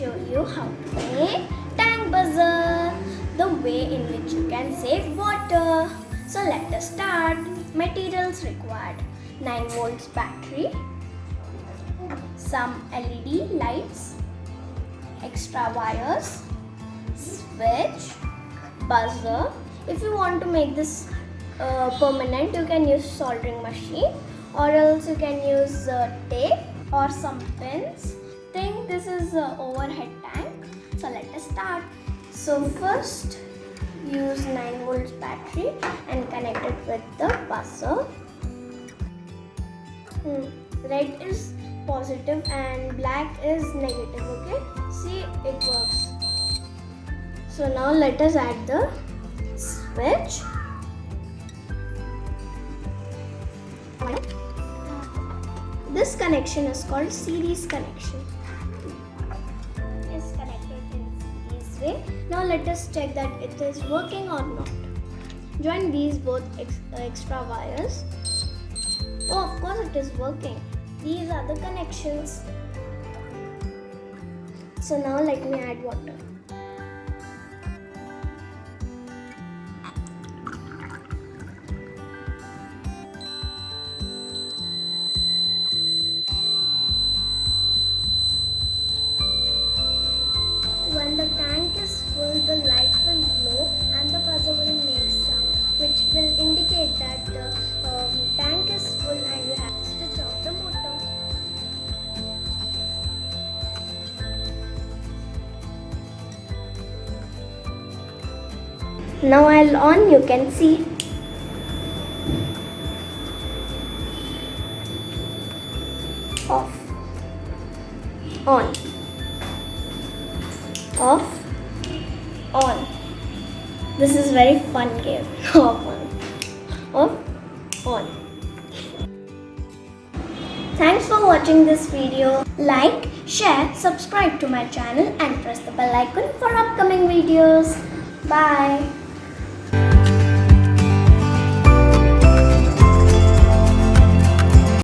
show you how to make tank buzzer, the way in which you can save water. So let us start. Materials required: 9 volts battery, some LED lights, extra wires, switch, buzzer. If you want to make this permanent, you can use soldering machine, or else you can use tape or some pins. Think this is an overhead tank. So let us start. So first use 9 volts battery and connect it with the buzzer. Red is positive and black is negative. Okay, see, it works. So now let us add the switch. This connection is called series connection. It's connected in series way. Now let us check that it is working or not. Join these both extra wires. Oh, of course it is working. These are the connections. So now let me add water. When the tank is full, the light will glow and the buzzer will make sound, which will indicate that the tank is full and you have to switch off the motor. Now I'll on, you can see. Off. On. Off, on. This is very fun game. Off, on. Thanks for watching this video. Like, share, subscribe to my channel and press the bell icon for upcoming videos. Bye.